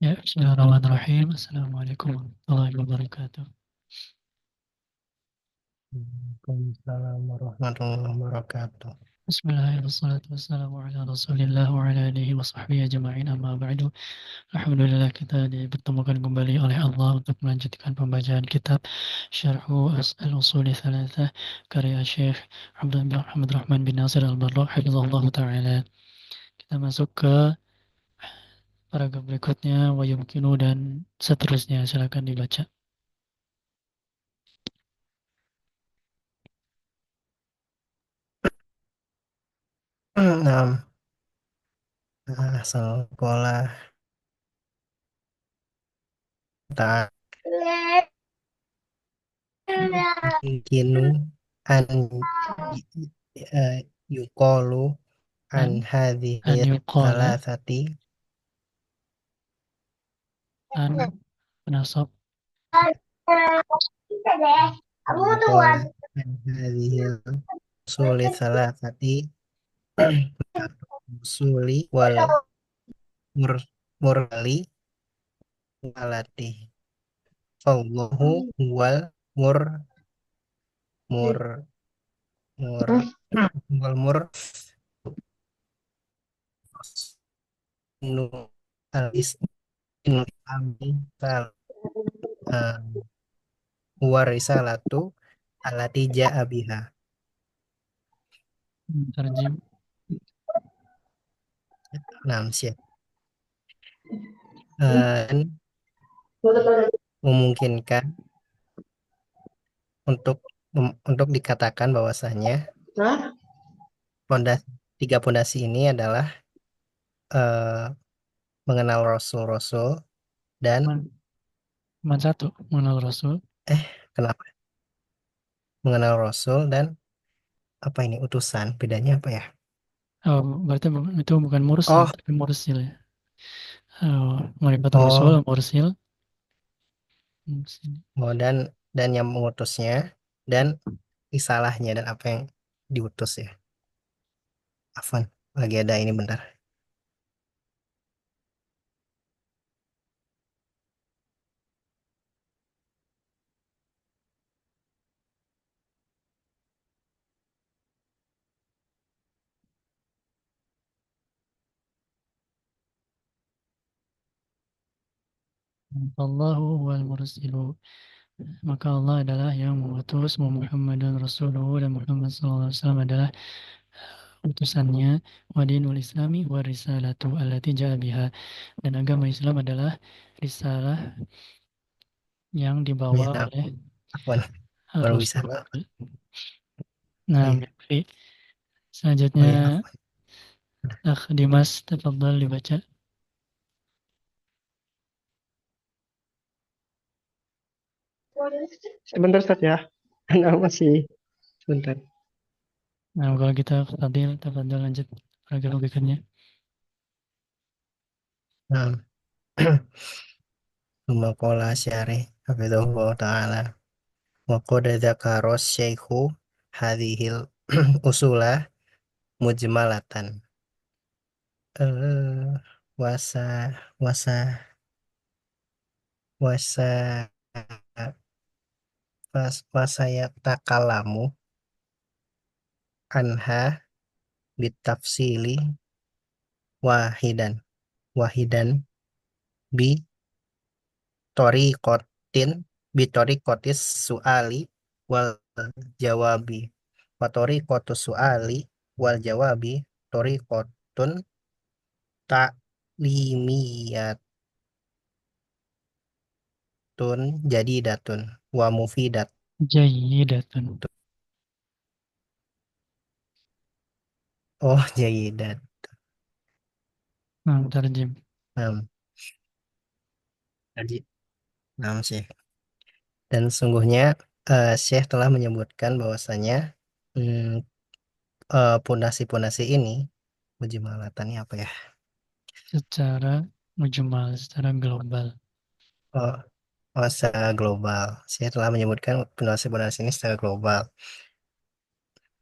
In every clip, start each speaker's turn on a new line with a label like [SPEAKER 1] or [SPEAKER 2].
[SPEAKER 1] Ya, bismillahirrahmanirrahim. Assalamualaikum warahmatullahi wabarakatuh.
[SPEAKER 2] Waalaikumsalam warahmatullahi wabarakatuh.
[SPEAKER 1] Bismillahirrahmanirrahim. Wassalamu ala rasulillah wa ala alihi wa sahbihi ajma'in amma ba'du. Alhamdulillah kita dipertemukan kembali oleh Allah untuk melanjutkan pembacaan kitab Syarhu Al-Usuli Thalathah karya Syekh Abdul Rahman bin Nasir Al-Barrah hafizahullah ta'ala. Kita masuk ke paragraf berikutnya wa yumkinu dan seterusnya. Silakan dibaca.
[SPEAKER 2] Nah, sekolah tak mungkinu an yukolu an
[SPEAKER 1] An
[SPEAKER 2] hadhihi
[SPEAKER 1] an yuqala
[SPEAKER 2] thalathati
[SPEAKER 1] an nasab
[SPEAKER 2] yukolu an hadhihi usuli thalathati usuli wal mur murali walati Allahu wal mur mur mur wal mur nu alis nu amin sal warisalatu alati ja'a biha.
[SPEAKER 1] terjem.
[SPEAKER 2] Nah, siap. Dan memungkinkan untuk untuk dikatakan bahwasanya pondasi tiga pondasi ini adalah eh, mengenal Rasul-Rasul dan
[SPEAKER 1] Man, man satu mengenal Rasul.
[SPEAKER 2] kenapa mengenal Rasul dan apa ini utusan bedanya apa ya?
[SPEAKER 1] Oh, berarti itu bukan mursil,
[SPEAKER 2] Oh,
[SPEAKER 1] tapi mursil ya. Oh, Marifatul Rasul,
[SPEAKER 2] oh,
[SPEAKER 1] mursil. Mursil.
[SPEAKER 2] oh dan yang mengutusnya dan risalahnya dan apa yang diutus ya. Afwan, lagi ada ini bentar.
[SPEAKER 1] Allahu huwal mursilu. Maka Allah adalah yang mengutus Muhammad dan Rasuluhu dan Muhammad SAW adalah utusannya wa dinul islami wa risalatu allati ja'a biha dan agama Islam adalah risalah yang dibawa
[SPEAKER 2] Ya,
[SPEAKER 1] oleh
[SPEAKER 2] afwan, baru bisa.
[SPEAKER 1] Rasul.
[SPEAKER 2] Oh,
[SPEAKER 1] Nah,
[SPEAKER 2] iya.
[SPEAKER 1] Mekri.
[SPEAKER 2] Oh
[SPEAKER 1] Selanjutnya
[SPEAKER 2] iya, afwan.
[SPEAKER 1] Dimas, tafadhal dibaca.
[SPEAKER 2] Sebentar Ustaz ya. Nah, masih sebentar.
[SPEAKER 1] Nah, kalau kita Fadil, tafadhal lanjut paragraf berikutnya.
[SPEAKER 2] Nah, Summa qala syarih hafizahullah ta'ala wa qad dzakara syaikhu hadhil usulah mujmalatan wasa wasa wasa wasaya takalamu anha bitafsili wahidan wahidan bi toriqotin bi toriqotis suali wal jawabi wa toriqotus suali wal jawabi toriqotun taklimiyatun jadidatun wa mufidat.
[SPEAKER 1] Jayyidatun.
[SPEAKER 2] Oh, jayidat.
[SPEAKER 1] Nah, tarjim.
[SPEAKER 2] Nah, tadi sih. Dan sungguhnya Syekh telah menyebutkan bahwasanya hmm, pondasi-pondasi ini mujmalatannya apa ya?
[SPEAKER 1] Secara mujmal, secara global.
[SPEAKER 2] Oh, oh, secara global. Syekh telah menyebutkan pondasi-pondasi ini secara global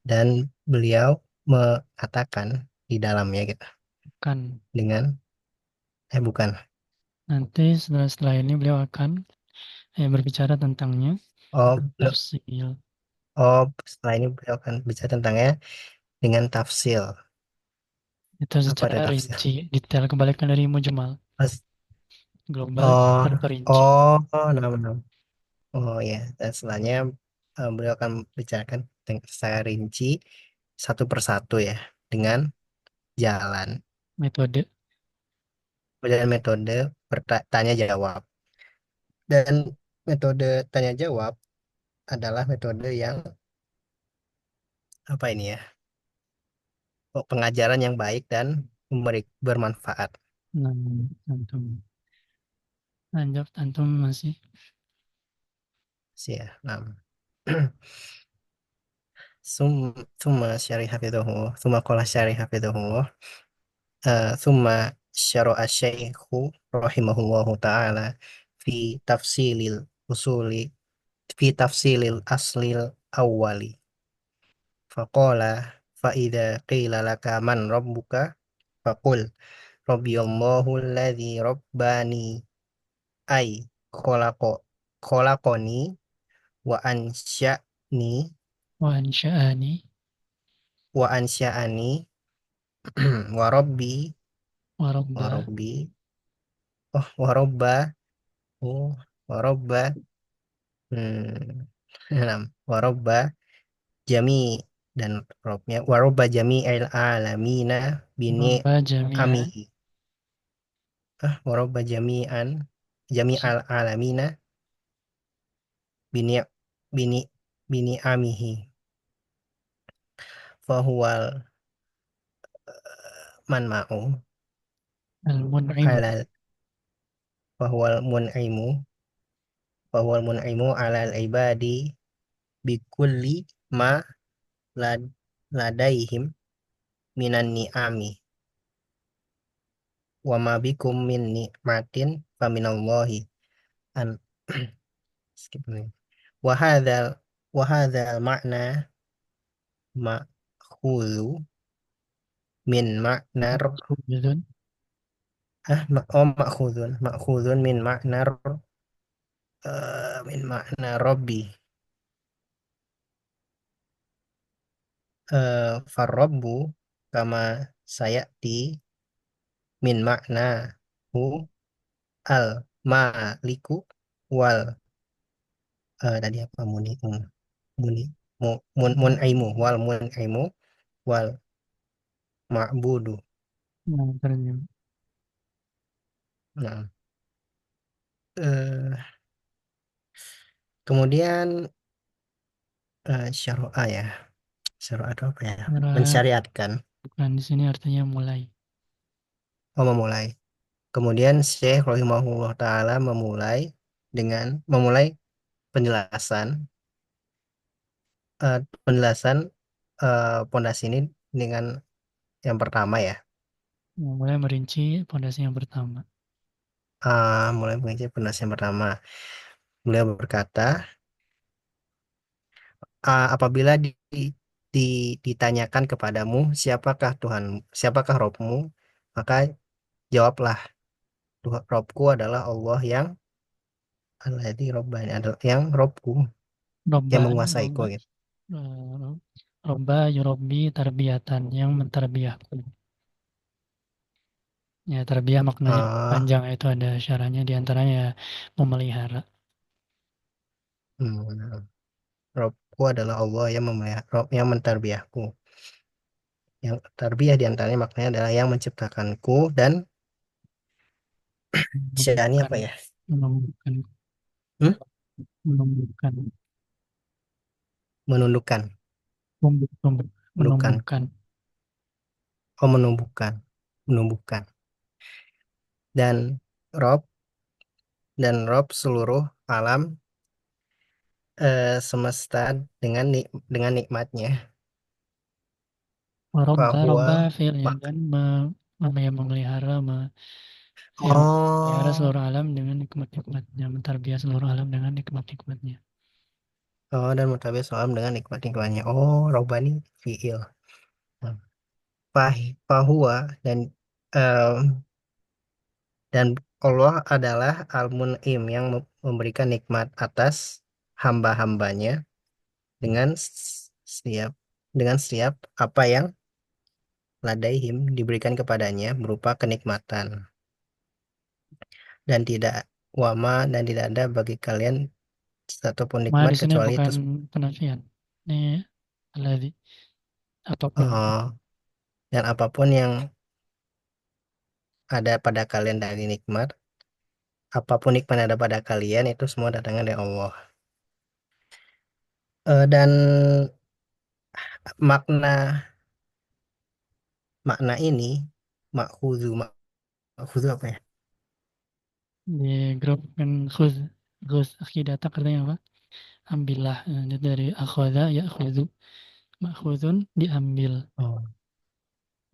[SPEAKER 2] dan beliau mengatakan di dalamnya gitu
[SPEAKER 1] Bukan.
[SPEAKER 2] dengan bukan.
[SPEAKER 1] Nanti setelah ini beliau akan berbicara tentangnya,
[SPEAKER 2] Oh,
[SPEAKER 1] tafsil.
[SPEAKER 2] oh, setelah ini beliau akan bicara tentangnya dengan tafsil.
[SPEAKER 1] Itu
[SPEAKER 2] Apa
[SPEAKER 1] secara
[SPEAKER 2] ada tafsil?
[SPEAKER 1] rinci, detail kebalikan dari mujmal, global
[SPEAKER 2] Oh,
[SPEAKER 1] terperinci.
[SPEAKER 2] oh, nama. Oh ya, dan setelahnya beliau akan bicarakan secara rinci satu persatu ya, dengan jalan
[SPEAKER 1] Metode.
[SPEAKER 2] dan metode bertanya jawab. Dan metode tanya jawab adalah metode yang apa ini ya, pengajaran yang baik dan bermanfaat
[SPEAKER 1] Nah, antum. Lanjut, antum masih.
[SPEAKER 2] sih ya. Nah, summa syari hafidhuhu, summa qala syari hafidhuhu, summa syara'a syaikhu rahimahullahu ta'ala fi tafsilil usuli fi tafsilil aslil awwali faqala fa idza qila laka man rabbuka faqul rabbiyallahu alladzi rabbani ay khalaqo khalaqani wa ansya'ni
[SPEAKER 1] Wa ansya'ani
[SPEAKER 2] wa ansya'ani wa rabbi
[SPEAKER 1] wa
[SPEAKER 2] wa
[SPEAKER 1] rabba
[SPEAKER 2] rabbi oh wa rabba oh wa rabba enam wa rabba jami dan robnya wa rabba jami al alamina bini
[SPEAKER 1] rabba jami'a
[SPEAKER 2] amihi wa rabba jami'an jami al alamina bini bini bini amihi fahuwal man ma'u
[SPEAKER 1] al-mun'imu.
[SPEAKER 2] alal fahuwal mun'imu fahuwal mun'imu alal ibadi bikulli ma lad, ladaihim minan ni'ami wa ma bikum min ni'matin faminallahi an skip ini wa hadzal makna ma'khudhu min maknar
[SPEAKER 1] Makhudun
[SPEAKER 2] ma'khudhun min maknar min makna rabbi farrabbu kama sayati min makna hu al maliku wal tadi apa muni munaimu wal munaimu wal ma'budu.
[SPEAKER 1] yang terjemah.
[SPEAKER 2] Nah, eh, kemudian syara'a ya. Syara'a itu apa ya?
[SPEAKER 1] Syara
[SPEAKER 2] Mensyariatkan.
[SPEAKER 1] bukan di sini artinya mulai.
[SPEAKER 2] Oh, memulai. Kemudian Syekh rahimahullah taala memulai penjelasan penjelasan pondasi ini dengan yang pertama ya.
[SPEAKER 1] Mulai merinci pondasi yang pertama.
[SPEAKER 2] Mulai mengisi penjelasan yang pertama. Beliau berkata, apabila ditanyakan kepadamu siapakah Tuhan, siapakah Robmu, maka jawablah, Robku adalah Allah yang Alladzi Robbani adalah yang Robku
[SPEAKER 1] Robba,
[SPEAKER 2] yang menguasaiku
[SPEAKER 1] robba,
[SPEAKER 2] gitu.
[SPEAKER 1] eh, robba yurobbi tarbiyatan yang mentarbiahku. Ya, tarbiyah maknanya
[SPEAKER 2] Ah,
[SPEAKER 1] panjang itu ada syarahnya diantaranya memelihara.
[SPEAKER 2] hmm, Robku adalah Allah yang memelihara, Rob yang mentarbiahku. Yang tarbiyah diantaranya maknanya adalah yang menciptakanku dan syani
[SPEAKER 1] Menumbuhkan,
[SPEAKER 2] apa ya?
[SPEAKER 1] menumbuhkan,
[SPEAKER 2] Hmm?
[SPEAKER 1] menumbuhkan,
[SPEAKER 2] Menundukkan,
[SPEAKER 1] tumbuh,
[SPEAKER 2] bukan.
[SPEAKER 1] menumbuhkan.
[SPEAKER 2] Oh, menumbuhkan, menumbuhkan. Dan Rob Rob seluruh alam semesta dengan nikmatnya
[SPEAKER 1] Robba, robba
[SPEAKER 2] bahwa
[SPEAKER 1] fi'ilnya
[SPEAKER 2] mak
[SPEAKER 1] dan ya, memelihara, ya, memelihara
[SPEAKER 2] oh
[SPEAKER 1] seluruh alam dengan nikmat-nikmatnya, mentarbiyah seluruh alam dengan nikmat-nikmatnya.
[SPEAKER 2] dan mutabik alam dengan nikmatnya oh robani fiil. Nah, Fahuwa dan em, dan Allah adalah Al-Mun'im yang memberikan nikmat atas hamba-hambanya dengan setiap dengan setiap apa yang ladaihim diberikan kepadanya berupa kenikmatan, dan tidak dan tidak ada bagi kalian satupun
[SPEAKER 1] Ma
[SPEAKER 2] nikmat
[SPEAKER 1] di sini
[SPEAKER 2] kecuali itu.
[SPEAKER 1] bukan penafian. Ini alladzi apapun itu.
[SPEAKER 2] Oh, dan apapun yang ada pada kalian dari nikmat, apapun nikmat yang ada pada kalian itu semua datangnya dari Allah. Dan makna makna ini makhuzu makhuzu apa ya?
[SPEAKER 1] Di grup kan khuz akhidata artinya apa? Ambillah. Ini dari akhadha ya khudhu. Makhudun diambil.
[SPEAKER 2] Oh,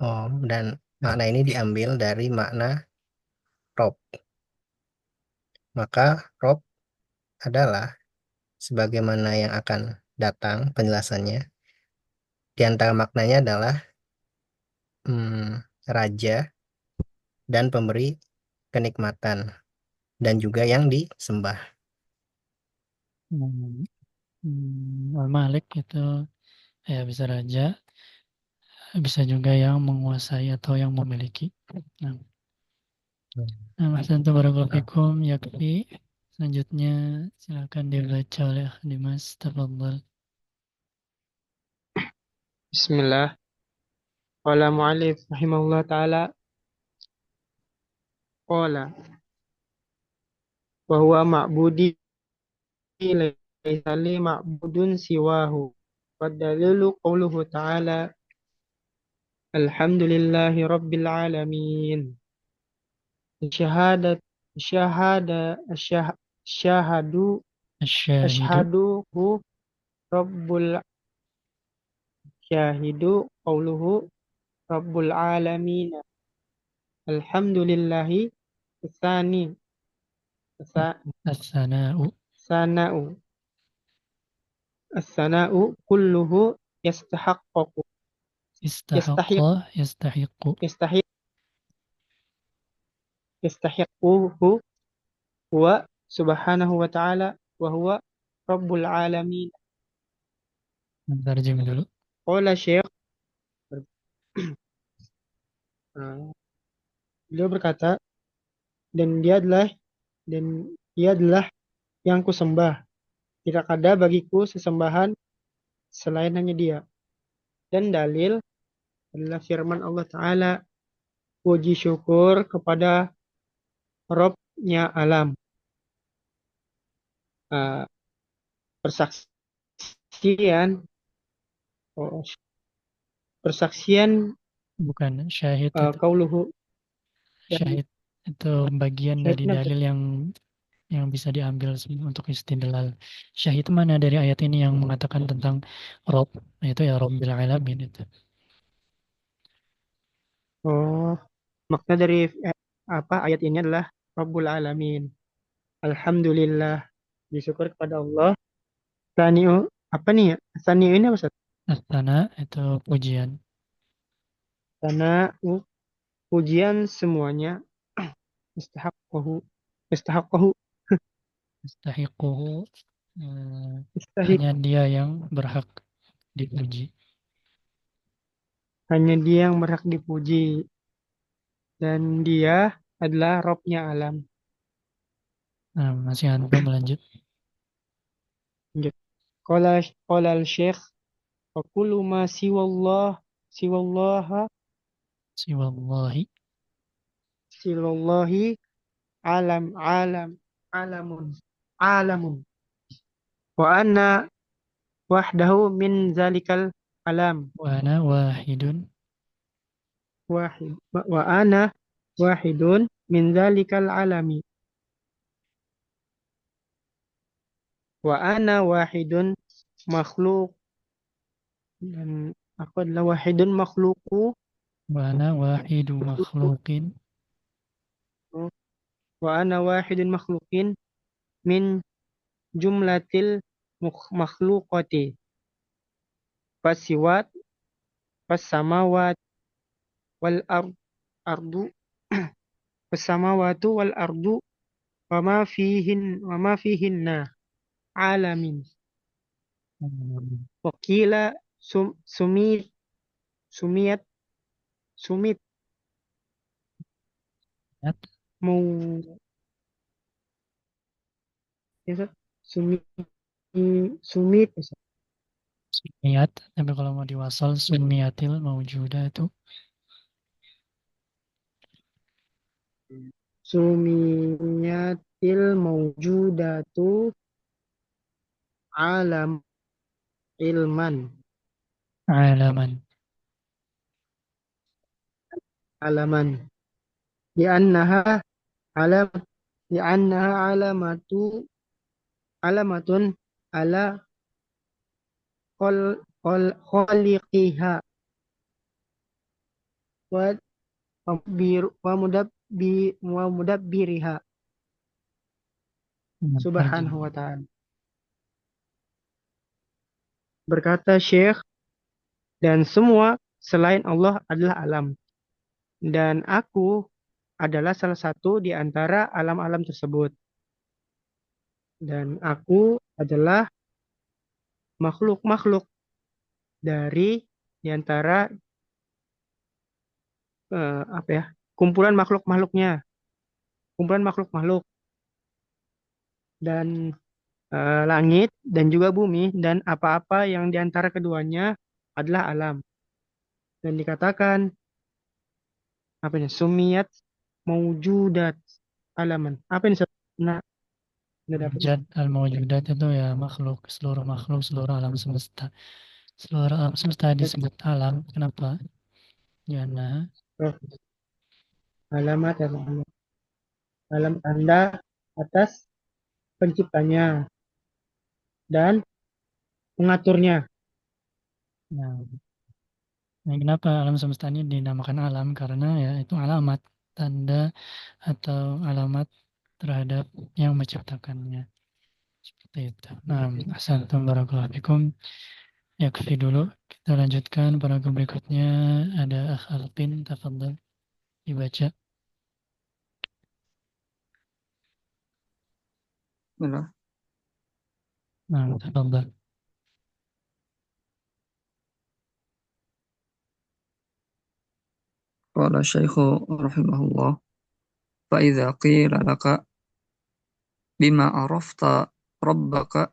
[SPEAKER 2] oh, dan makna ini diambil dari makna rob. Maka rob adalah sebagaimana yang akan datang penjelasannya. Di antara maknanya adalah raja dan pemberi kenikmatan dan juga yang disembah.
[SPEAKER 1] Hmm, Al-Malik itu ya bisa raja, bisa juga yang menguasai atau yang memiliki. Nah,
[SPEAKER 2] Hmm.
[SPEAKER 1] Ahsantu barakallahu
[SPEAKER 2] Nah,
[SPEAKER 1] fikum, yakfi. Selanjutnya silakan dibaca oleh Dimas, tafadhal.
[SPEAKER 3] Bismillah. Qala mu'allif rahimahullah ta'ala. Qala. Wa huwa ma'budi laisa li ma'budun siwahu. Wa dalilu qawluhu ta'ala. Alhamdulillahi rabbil alamin. Syahadat syahada syahadu
[SPEAKER 1] Asyahidu
[SPEAKER 3] ashhadu hu rabbul syahidu qawluhu rabbul alamin. Alhamdulillahi tsani
[SPEAKER 1] as-sana'u
[SPEAKER 3] sana'u as-sana'u kulluhu yastahaqqu yastahiq
[SPEAKER 1] istahaqqa yastahiqu
[SPEAKER 3] yastahiq yastahiquhu huwa subhanahu wa ta'ala wa huwa rabbul alamin.
[SPEAKER 1] terjem dulu.
[SPEAKER 3] Qala Syekh, beliau berkata, dan dia adalah dan dia adalah yang kusembah, tidak ada bagiku sesembahan selain hanya dia. Dan dalil adalah firman Allah Ta'ala, puji syukur kepada Robnya alam. Uh, persaksian oh, persaksian
[SPEAKER 1] Bukan syahid itu.
[SPEAKER 3] kauluhu dan
[SPEAKER 1] Syahid itu bagian dari
[SPEAKER 3] syahidnya
[SPEAKER 1] dalil yang bisa diambil untuk istidlal. Syahid mana dari ayat ini yang mengatakan tentang Rob, itu ya Robbil Alamin itu.
[SPEAKER 3] oh makna dari apa ayat ini adalah Rabbul Alamin. Alhamdulillah, disyukur kepada Allah. Saniu apa nih ya? Saniu ini apa Ustaz?
[SPEAKER 1] Astana itu pujian.
[SPEAKER 3] Karena pujian semuanya istahaqqahu istahaqqahu
[SPEAKER 1] Istahiquhu,
[SPEAKER 3] istahiq
[SPEAKER 1] hanya dia yang berhak dipuji.
[SPEAKER 3] hanya dia yang berhak dipuji dan dia adalah Robnya alam.
[SPEAKER 1] Nah, masih antum melanjut.
[SPEAKER 3] Lanjut. Qala qala al-syekh wa kullu ma siwallaha
[SPEAKER 1] Siwallahi
[SPEAKER 3] siwallahi alamun alamun wa anna wahdahu min zalikal alam
[SPEAKER 1] wa ana wahidun
[SPEAKER 3] wahid wa ana wahidun min zalikal alami wa ana wahidun makhluk dan aku adalah wahidun makhluku
[SPEAKER 1] wa ana wahidu makhluqin
[SPEAKER 3] wa ana wahidun makhlukin min jumlatil makhlukati fasiwat fasamawat wal ardu As-samawatu wal ardu wa ma fihinna alamin. Wakila sumit sumit sumit
[SPEAKER 1] Ayat,
[SPEAKER 3] mau ya, Ustaz? Sumit sumit Ustaz.
[SPEAKER 1] sumiyat, tapi kalau mau diwasal sumiyatil maujudah itu
[SPEAKER 3] Sumiyatil mawjudatu alam ilman
[SPEAKER 1] alaman.
[SPEAKER 3] alaman li'annaha alam li'annaha alamatun ala khaliqiha wa wa mudabbiriha subhanahu wa ta'ala. Berkata Syekh, dan semua selain Allah adalah alam, dan aku adalah salah satu di antara alam-alam tersebut, dan aku adalah makhluk-makhluk dari di antara kumpulan makhluk-makhluknya, kumpulan makhluk-makhluk, dan langit dan juga bumi dan apa-apa yang di antara keduanya adalah alam. Dan dikatakan apa ini? Sumiyat maujudat alaman. Apa ini? Nah,
[SPEAKER 1] Jad al-mawjudat itu ya makhluk, seluruh alam semesta. Seluruh alam semesta disebut alam. Kenapa? Karena
[SPEAKER 3] alamat alam tanda atas penciptanya dan mengaturnya.
[SPEAKER 1] nah, kenapa alam semesta ini dinamakan alam? Karena ya itu alamat, tanda atau alamat terhadap yang menciptakannya. Seperti itu. Nah, Ahsantum barakallahu fikum. Yakfi dulu. Kita lanjutkan paragraf berikutnya. Ada Akh Alpin, tafadhal dibaca.
[SPEAKER 4] Bismillah.
[SPEAKER 1] Nah, tafadhal.
[SPEAKER 4] Qala Syekhu rahimahullah, fa idza qila laka bima arafta rabbaka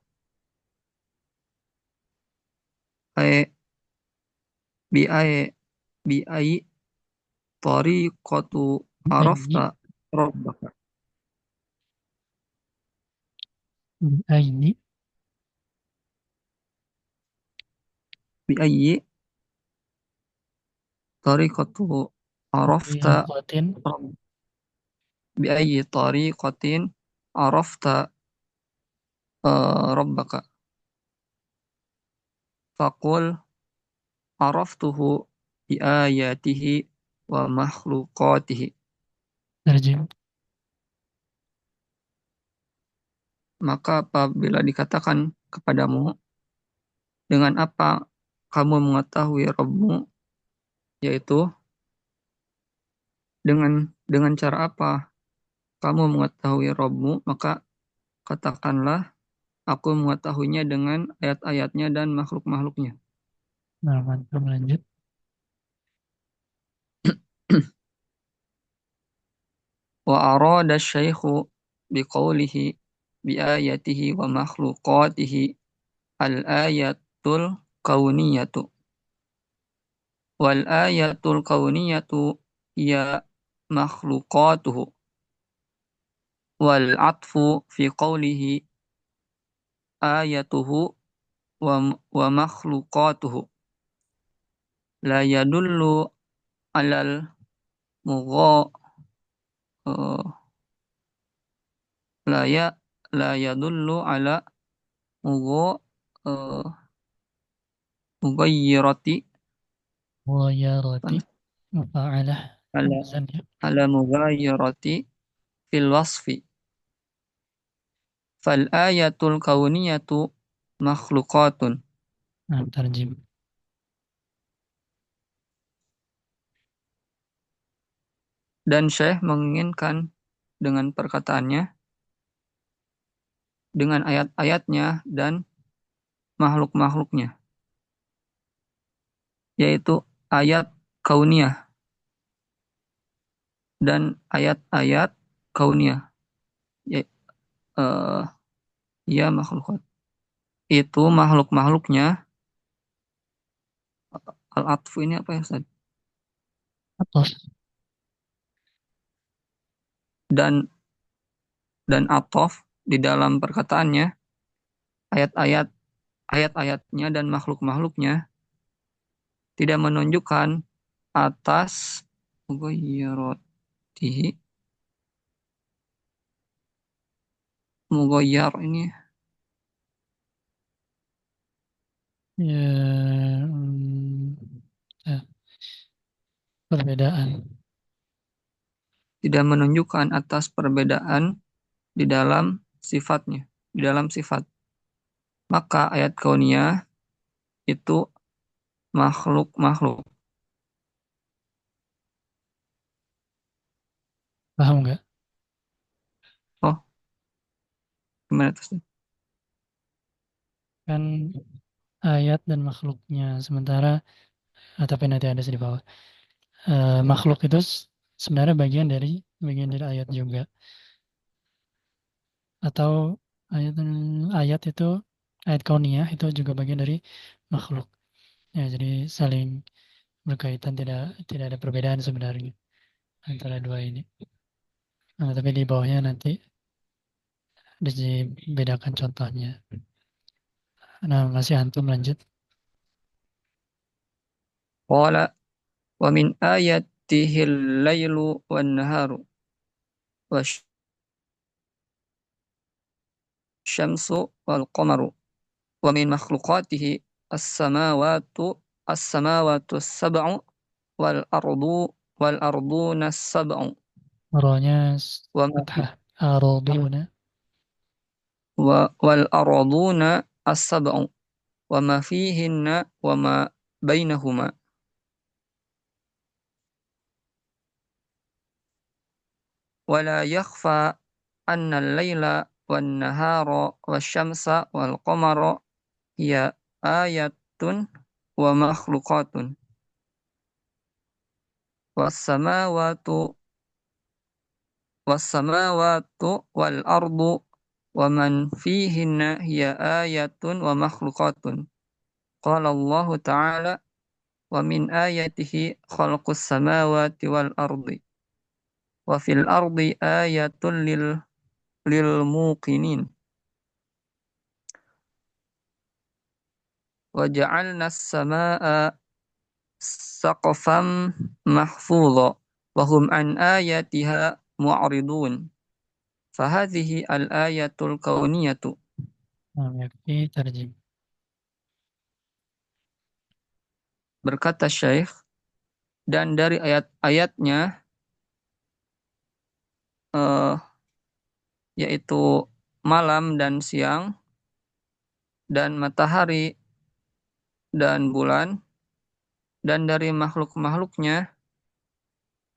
[SPEAKER 4] ay bi ay bi ay tariqatu arafta
[SPEAKER 1] Ayni,
[SPEAKER 4] rabbaka
[SPEAKER 1] ayni,
[SPEAKER 4] bi ay tariqatu arafta
[SPEAKER 1] riqatin,
[SPEAKER 4] rabb bi ay tariqatin arafta rabbaka faqul araftuhu bi ayatihi wa makhluqatihi.
[SPEAKER 1] terjem.
[SPEAKER 4] Maka apabila dikatakan kepadamu, dengan apa kamu mengetahui Rabbmu, yaitu dengan cara apa kamu mengetahui Rabbmu, maka katakanlah aku mengetahuinya dengan ayat-ayatnya dan makhluk-makhluknya.
[SPEAKER 1] Nah, mantap, lanjut.
[SPEAKER 4] Wa arada syaikhu biqaulihi bi ayatihi wa makhluqatihi al-ayatul kauniyatu. Wal ayatul kauniyatu ya makhluqatuhu. Wal atfu fi qawlihi ayatuhu wa makhluqatuhu la yadullu alal mugha la ya la yadullu ala mugha mughayyirati
[SPEAKER 1] Ghayarati, mufa'alah,
[SPEAKER 4] ala
[SPEAKER 1] wazannya.
[SPEAKER 4] ala mughayyirati fil wasfi fal ayatul kauniyatu makhluqatun.
[SPEAKER 1] Nah, terjem.
[SPEAKER 4] Dan Syekh menginginkan dengan perkataannya, dengan ayat-ayatnya dan makhluk-makhluknya, yaitu ayat kauniyah dan ayat-ayat kauniyah. Ya, ya makhluk. Itu makhluk-makhluknya. Al-atfu ini apa ya, Ustaz?
[SPEAKER 1] Atas.
[SPEAKER 4] Dan atof di dalam perkataannya, ayat-ayatnya dan makhluk-makhluknya tidak menunjukkan atas mughayyaratihi. Mughayyar ini
[SPEAKER 1] Ya, perbedaan.
[SPEAKER 4] tidak menunjukkan atas perbedaan di dalam sifatnya, di dalam sifat. Maka ayat kauniyah itu makhluk-makhluk.
[SPEAKER 1] Paham nggak?
[SPEAKER 4] Oh, gimana itu, Ustaz?
[SPEAKER 1] Kan ayat dan makhluknya. Sementara, tapi nanti ada di bawah. Makhluk itu sebenarnya bagian dari ayat juga. Atau ayat ayat itu ayat kauniyah itu juga bagian dari makhluk. Ya, jadi saling berkaitan, tidak tidak ada perbedaan sebenarnya antara dua ini. Nah, tapi di bawahnya nanti dibedakan contohnya. Nah, masih antum lanjut.
[SPEAKER 4] Qala wa min ayatihi al-lailu wan-naharu wasyamsu wal-qamaru wa min makhluqatihi as-samawatu as-sab'u wal-arduna as-sab'u
[SPEAKER 1] Rohnya
[SPEAKER 4] wa ma
[SPEAKER 1] fathah. Aroduna.
[SPEAKER 4] wal-arduna as-sab'u wa ma fihinna wa ma bainahuma wa la yakhfa anna al-laila wan-nahara wasyamsa wal-qamara hiya ayatun wa makhluqatun was-samawatu wal ardu wa man fihinna hiya ayatun wa makhluqatun. Qala Allah Ta'ala wa min ayatihi khalqus samawati wal ardi wa fil ardi ayatun lil muqinin wa ja'alna as-samaa'a saqfan mahfudha wa hum an ayatiha mu'ridun. Fahadhihi al-ayatul kauniyatu.
[SPEAKER 1] Nah, yakfi tarjim.
[SPEAKER 4] Berkata Syekh, dan dari ayat-ayatnya yaitu malam dan siang dan matahari dan bulan, dan dari makhluk-makhluknya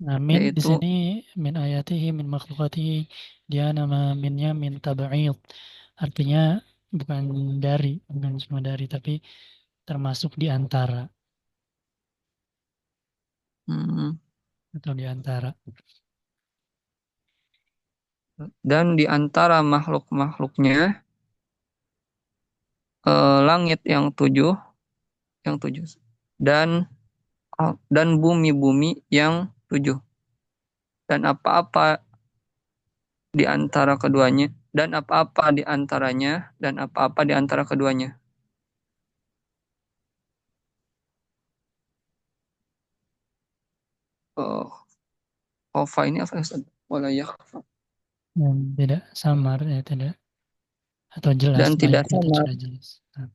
[SPEAKER 1] Nah, min di
[SPEAKER 4] yaitu
[SPEAKER 1] sini min ayatihi min makhlukatihi, dia nama minnya min tabaid. Artinya bukan cuma dari, tapi termasuk di antara atau di antara.
[SPEAKER 4] dan di antara makhluk-makhluknya langit yang tujuh dan bumi-bumi yang tujuh dan apa-apa di antara keduanya dan apa-apa di antaranya dan apa-apa di antara keduanya. Khofa ini apa ya, Ustaz? Wala yakhfa.
[SPEAKER 1] Tidak samar, ya tidak, atau jelas,
[SPEAKER 4] Dan tidak
[SPEAKER 1] ayat itu
[SPEAKER 4] samar.
[SPEAKER 1] sudah jelas. Nah,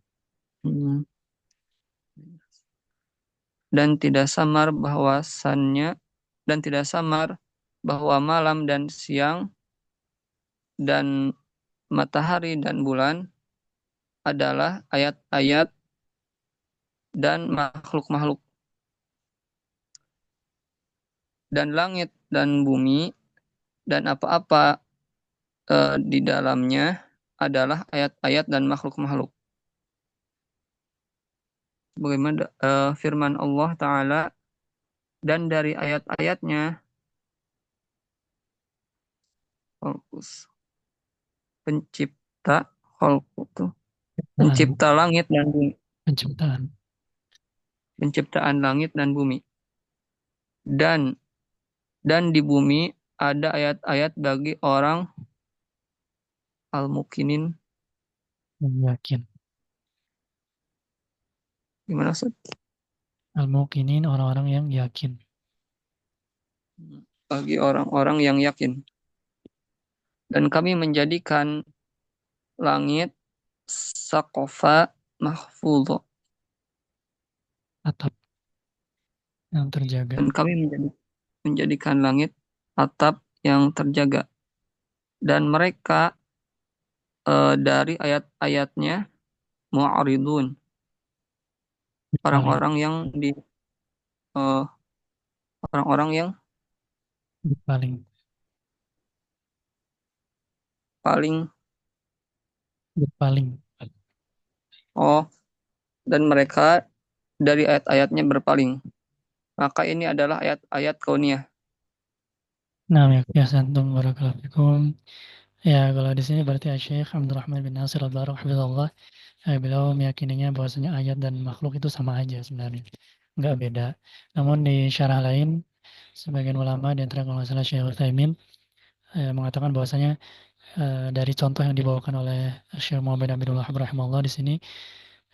[SPEAKER 4] Dan tidak samar bahwasannya dan tidak samar bahwa malam dan siang dan matahari dan bulan adalah ayat-ayat dan makhluk-makhluk. Dan langit dan bumi dan apa-apa di dalamnya adalah ayat-ayat dan makhluk-makhluk. Bagaimana firman Allah Ta'ala, dan dari ayat-ayatnya fokus pencipta tuh
[SPEAKER 1] Nah,
[SPEAKER 4] pencipta langit dan bumi,
[SPEAKER 1] penciptaan.
[SPEAKER 4] penciptaan langit dan bumi. Dan di bumi ada ayat-ayat bagi orang al-mukinin.
[SPEAKER 1] Yakin.
[SPEAKER 4] Gimana Ustaz?
[SPEAKER 1] Al-muqinin orang-orang yang yakin.
[SPEAKER 4] Bagi orang-orang yang yakin. Dan kami menjadikan langit sakofa mahfudho.
[SPEAKER 1] Atap yang terjaga.
[SPEAKER 4] Dan kami menjadikan langit atap yang terjaga. Dan mereka dari ayat-ayatnya mu'aridun.
[SPEAKER 1] Paling.
[SPEAKER 4] Orang-orang yang eh, orang-orang yang
[SPEAKER 1] Paling.
[SPEAKER 4] paling
[SPEAKER 1] Paling.
[SPEAKER 4] oh dan mereka dari ayat-ayatnya berpaling. Maka ini adalah ayat-ayat kauniyah.
[SPEAKER 1] Nah, ya, biasa antum barakallahu fikum. Ya, kalau di sini berarti Syekh Abdurrahman bin Nasir Al-Barok hafizahullah, beliau meyakininya bahwasanya ayat dan makhluk itu sama aja sebenarnya. Enggak beda. Namun di syarah lain, sebagian ulama di antara kalau nggak salah Syekh Utsaimin mengatakan bahwasanya dari contoh yang dibawakan oleh Syekh Muhammad Abdullah rahimahullah di sini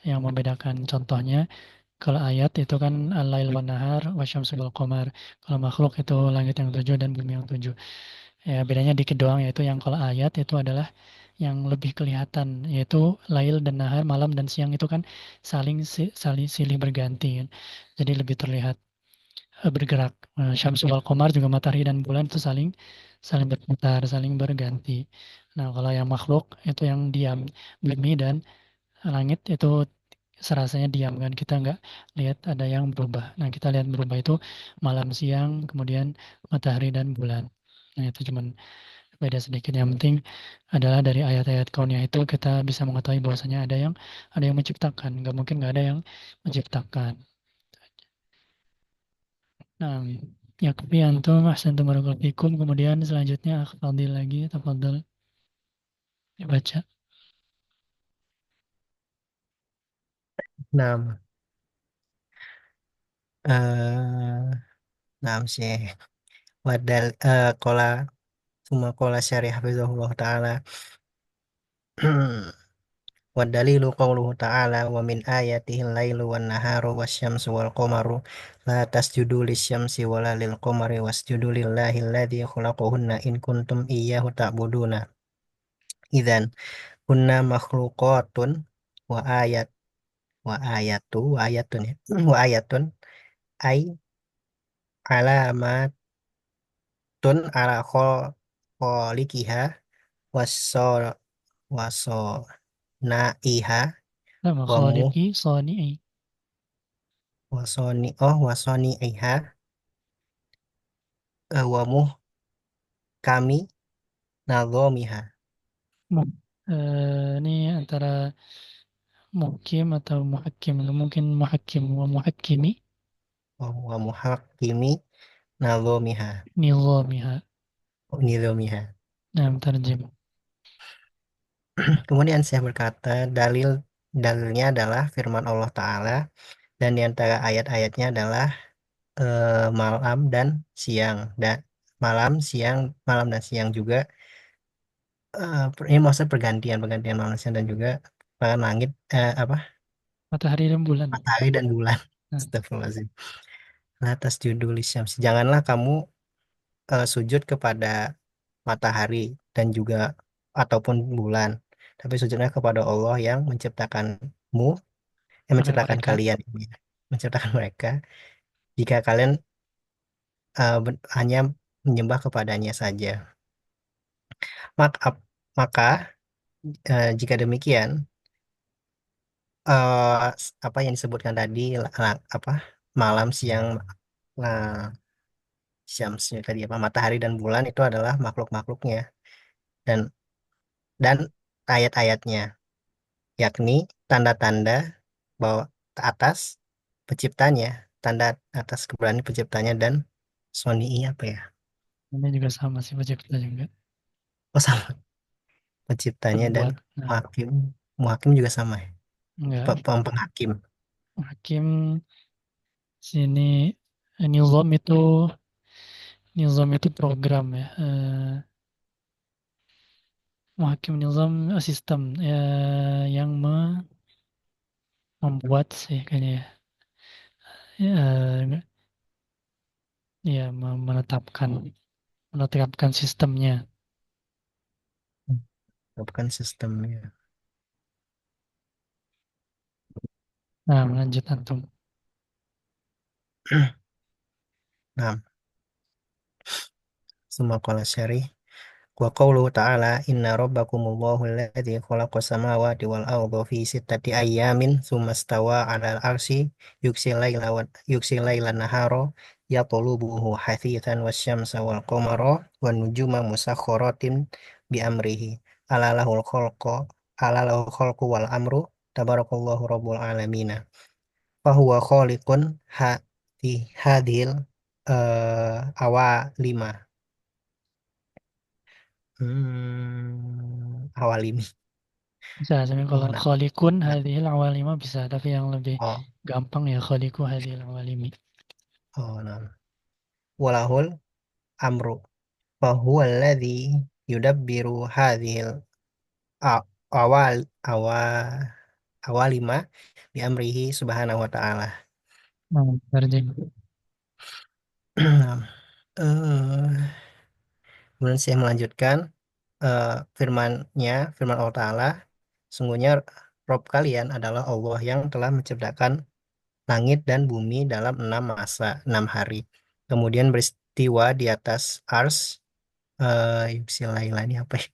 [SPEAKER 1] yang membedakan contohnya, kalau ayat itu kan al-lail wan nahar wasyamsu wal qamar. Kalau makhluk itu langit yang tujuh dan bumi yang tujuh. Ya, bedanya dikit doang, yaitu yang kalau ayat itu adalah yang lebih kelihatan, yaitu lail dan nahar, malam dan siang itu kan saling silih berganti kan. Jadi lebih terlihat bergerak. Syamsu wal qamar juga matahari dan bulan itu saling saling berputar, saling berganti. Nah, kalau yang makhluk itu yang diam, bumi dan langit itu serasanya diam kan, kita nggak lihat ada yang berubah. Nah, kita lihat berubah itu malam siang, kemudian matahari dan bulan. Nah, itu cuman beda sedikit. Yang penting adalah dari ayat-ayat kaunnya itu kita bisa mengetahui bahwasanya ada yang menciptakan, nggak mungkin nggak ada yang menciptakan. Nah, ya tapi antum ahsantum barakallahu fikum. Kemudian selanjutnya Fadil lagi, tafadhol dibaca.
[SPEAKER 2] Nah, eh nah sih. Wadal kola summa kola syarih hafizahullah ta'ala. Wadalilu qawluhu ta'ala wa min ayatihi al-lailu wan naharu wasyamsu wal qamaru la tasjudu lisyamsi wala lil qamari wasjudu lillahi alladhi khalaqahunna in kuntum iyyahu ta'buduna. Idzan kunna makhluqatun wa ayat wa ayatun ya. Wa ayatun ay alamatun ala khaliqiha wasso waso naiha
[SPEAKER 1] Nama
[SPEAKER 2] wa mu
[SPEAKER 1] khaliqi sani'i.
[SPEAKER 2] wasoni wasoni iha wa mu kami nagomiha
[SPEAKER 1] Mu- ini antara muhkim atau muhakkim, mungkin muhakkim wa muhakkimi
[SPEAKER 2] wa muhakimi nagomiha
[SPEAKER 1] nizamiha.
[SPEAKER 2] nizomiha.
[SPEAKER 1] Nah, terjem.
[SPEAKER 2] Kemudian saya berkata dalilnya adalah firman Allah Ta'ala dan di antara ayat-ayatnya adalah malam dan siang dan malam dan siang juga ini maksudnya pergantian pergantian manusia dan juga para langit apa
[SPEAKER 1] Matahari dan bulan.
[SPEAKER 2] matahari dan bulan.
[SPEAKER 1] Nah,
[SPEAKER 2] Astagfirullahaladzim. Atas judul Syams. Janganlah kamu sujud kepada matahari dan juga ataupun bulan, tapi sujudnya kepada Allah yang menciptakanmu, yang menciptakan
[SPEAKER 1] mereka
[SPEAKER 2] kalian ini, menciptakan mereka. Jika kalian hanya menyembah kepadanya saja, maka jika demikian apa yang disebutkan tadi apa malam siang nah, Syamsnya tadi apa, matahari dan bulan itu adalah makhluk-makhluknya, dan dan ayat-ayatnya, yakni tanda-tanda bahwa atas penciptanya, tanda atas keberadaan penciptanya, dan soni'i apa ya?
[SPEAKER 1] Ini juga sama sih baca kita juga.
[SPEAKER 2] Oh sama, penciptanya dan
[SPEAKER 1] Pembuat. Nah,
[SPEAKER 2] muhakim. Muhakim juga sama ya?
[SPEAKER 1] enggak.
[SPEAKER 2] Penghakim.
[SPEAKER 1] Hakim sini nizam itu program ya. Muhakim nizam sistem ya, yang membuat sih kayaknya ya. Ya, ya menetapkan sistemnya.
[SPEAKER 2] Bukan sistemnya.
[SPEAKER 1] Nah, lanjut antum.
[SPEAKER 2] Nah, semua qala syarih. Wa qawluhu ta'ala inna rabbakumullahu alladzi khalaqas samawati wal arda fi sittati ayyamin tsumma stawa 'alal arsy yugsil laila nahara yatlubuhu hasithan wasyamsa wal qamara wan nujuma musakhkharatin bi amrihi ala lahul khalqu wal amru tabarakallahu rabbul alamin fahuwa khaliqun hadhil awalima. Awalimi.
[SPEAKER 1] Bisa, tapi
[SPEAKER 2] Oh,
[SPEAKER 1] kalau
[SPEAKER 2] nah.
[SPEAKER 1] kholikun
[SPEAKER 2] Nah.
[SPEAKER 1] hadhil awalima bisa, tapi yang lebih
[SPEAKER 2] Oh,
[SPEAKER 1] gampang ya kholiku hadhil awalimi.
[SPEAKER 2] oh, nah. Walahul amru. Fahuwa alladhi yudabbiru hadhil a- awal awal awalima bi amrihi subhanahu wa ta'ala.
[SPEAKER 1] Nah, terjadi.
[SPEAKER 2] Eh, Kemudian saya melanjutkan firman Allah Ta'ala, sungguhnya Rob kalian adalah Allah yang telah menciptakan langit dan bumi dalam 6 hari. Kemudian beristiwa di atas ars, ini apa ya? Ber-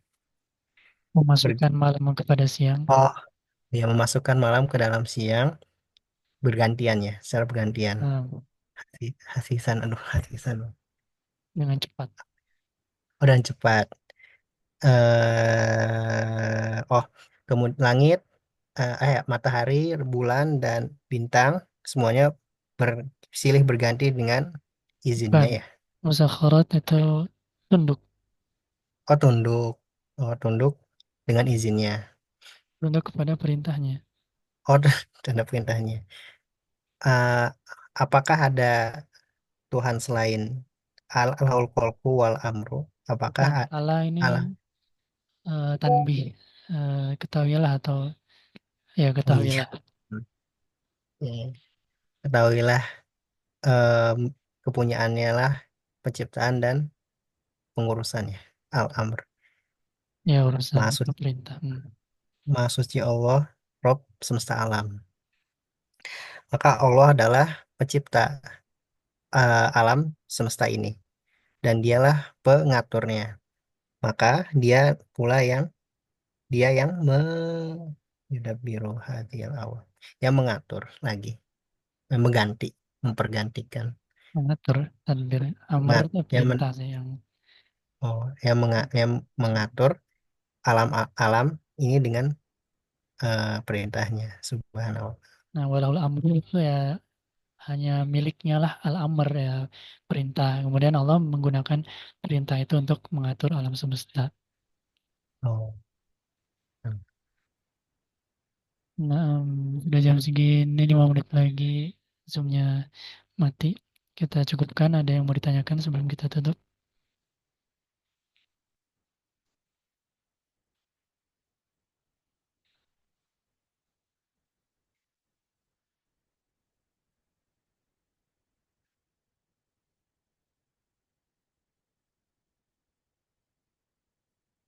[SPEAKER 1] Memasukkan malam kepada siang.
[SPEAKER 2] oh, dia memasukkan malam ke dalam siang bergantian ya, secara bergantian.
[SPEAKER 1] Nah,
[SPEAKER 2] Hasisan, aduh, hasisan.
[SPEAKER 1] dengan cepat.
[SPEAKER 2] Oh, dan cepat. Oh, kemudian langit, matahari, bulan, dan bintang semuanya silih berganti dengan izinnya
[SPEAKER 1] Bukan.
[SPEAKER 2] ya.
[SPEAKER 1] Musakharat itu tunduk.
[SPEAKER 2] Oh, tunduk. Oh, tunduk dengan izinnya.
[SPEAKER 1] Tunduk kepada perintahnya.
[SPEAKER 2] Oh, tanda perintahnya. Eh, apakah ada Tuhan selain Al-Lahul Khalqu wal Amru? Apakah
[SPEAKER 1] Bukan. Allah ini
[SPEAKER 2] Allah?
[SPEAKER 1] tanbih. Ketahuilah atau ya
[SPEAKER 2] Oh iya.
[SPEAKER 1] ketahuilah.
[SPEAKER 2] Hmm. Ya, ketahuilah, em, kepunyaannya lah penciptaan dan pengurusannya. Al-Amr.
[SPEAKER 1] Ya urusan
[SPEAKER 2] Maha
[SPEAKER 1] atau
[SPEAKER 2] suci,
[SPEAKER 1] perintah.
[SPEAKER 2] Maha suci Allah, Rob semesta alam. Maka Allah adalah pencipta alam semesta ini, dan dialah pengaturnya. Maka pula yang dia yang yudabbiru hadhil awal, yang mengatur lagi, mengganti, mempergantikan,
[SPEAKER 1] Mengatur tadbir. Amr itu
[SPEAKER 2] yang
[SPEAKER 1] perintah sih yang.
[SPEAKER 2] yang mengatur alam ini dengan perintahnya subhanahu.
[SPEAKER 1] Nah, walahul amru itu ya hanya miliknya lah al-amr ya perintah. Kemudian Allah menggunakan perintah itu untuk mengatur alam semesta.
[SPEAKER 2] Oh.
[SPEAKER 1] Nah, sudah jam segini 5 menit lagi zoomnya mati. Kita cukupkan. Ada yang mau ditanyakan sebelum kita tutup?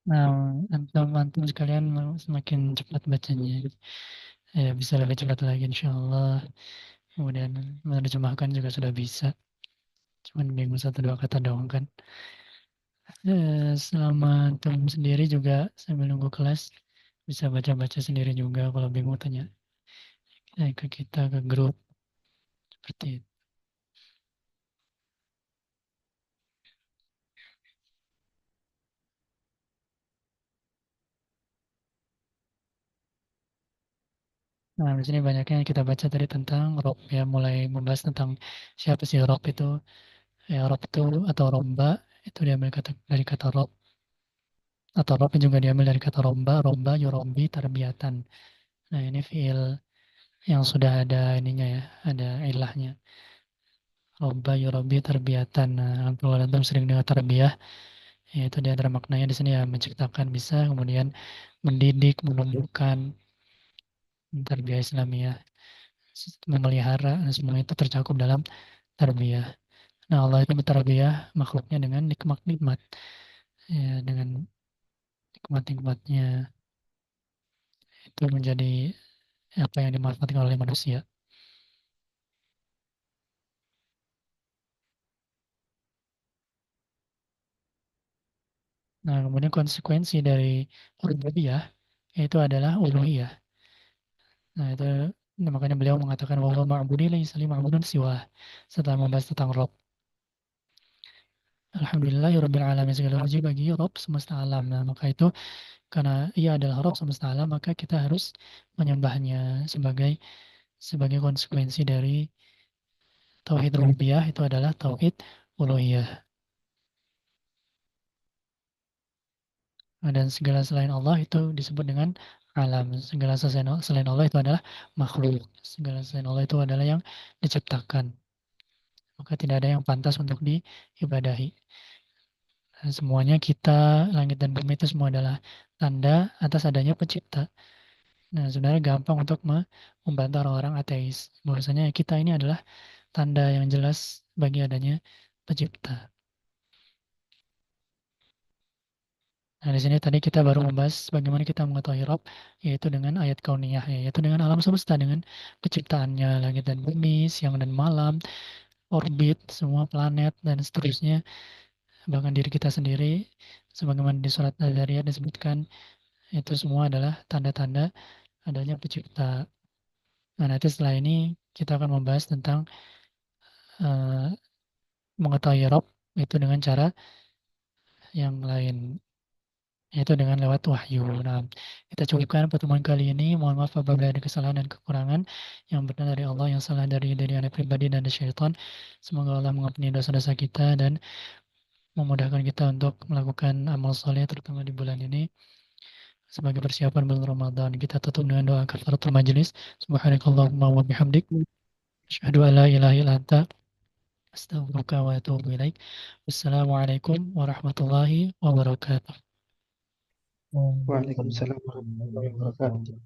[SPEAKER 1] Nah, antum sekalian semakin cepat bacanya, ya bisa lebih cepat lagi insya Allah. Kemudian menerjemahkan juga sudah bisa. Cuman bingung satu dua kata doang kan. Selama antum sendiri juga sambil nunggu kelas bisa baca-baca sendiri juga. Kalau bingung tanya ke kita ke grup seperti itu. Nah, di sini banyaknya kita baca tadi tentang Rob ya, mulai membahas tentang siapa sih Rob itu. Ya, Rob itu atau Romba itu diambil dari kata Rob, atau Rob juga diambil dari kata Romba, Romba yurombi tarbiyatan. Nah, ini fiil yang sudah ada ininya ya, ada ilahnya. Robba yurabbi tarbiyatan. Nah, kalau antum sering dengar tarbiyah, yaitu di antara maknanya di sini ya menciptakan bisa, kemudian mendidik, menumbuhkan, tarbiyah Islamiyah, memelihara, nah, semua itu tercakup dalam tarbiyah. Nah, Allah itu bertarbiyah makhluknya dengan nikmat-nikmat, ya, dengan nikmat-nikmatnya itu menjadi apa yang dimanfaatkan oleh manusia. Nah, kemudian konsekuensi dari rububiyah itu adalah uluhiyah. Nah, itu makanya beliau mengatakan bahwa ma'budi laisa li ma'budun siwa setelah membahas tentang Rob. Alhamdulillahirabbil alamin, segala puji bagi Rob semesta alam. Nah, maka itu karena ia adalah Rob semesta alam, maka kita harus menyembahnya sebagai konsekuensi dari tauhid rububiyah itu adalah tauhid uluhiyah. Nah, dan segala selain Allah itu disebut dengan alam. Segala selain Allah itu adalah makhluk. Segala selain Allah itu adalah yang diciptakan. Maka tidak ada yang pantas untuk diibadahi. Dan semuanya kita, langit dan bumi itu semua adalah tanda atas adanya pencipta. Nah, sebenarnya gampang untuk membantah orang-orang ateis. Bahwasanya kita ini adalah tanda yang jelas bagi adanya pencipta. Nah, di sini tadi kita baru membahas bagaimana kita mengetahui Rob, yaitu dengan ayat kauniyah, yaitu dengan alam semesta, dengan penciptaannya, langit dan bumi, siang dan malam, orbit, semua planet, dan seterusnya. Bahkan diri kita sendiri, sebagaimana di surat Al-Zariyat disebutkan, itu semua adalah tanda-tanda adanya pencipta. Nah, nanti setelah ini kita akan membahas tentang uh, mengetahui Rob itu dengan cara yang lain, yaitu dengan lewat wahyu. Nah, kita cukupkan pertemuan kali ini. Mohon maaf apabila ada kesalahan dan kekurangan, yang benar dari Allah, yang salah dari anak pribadi dan dari syaitan. Semoga Allah mengampuni dosa-dosa kita dan memudahkan kita untuk melakukan amal soleh, terutama di bulan ini sebagai persiapan bulan Ramadan. Kita tutup dengan doa kafaratul majelis. Subhanakallahumma wa bihamdik, asyhadu an la ilaha illa anta, astaghfiruka wa atubu ilaik. Wassalamualaikum warahmatullahi wabarakatuh.
[SPEAKER 3] Waalaikumsalam warahmatullahi wabarakatuh.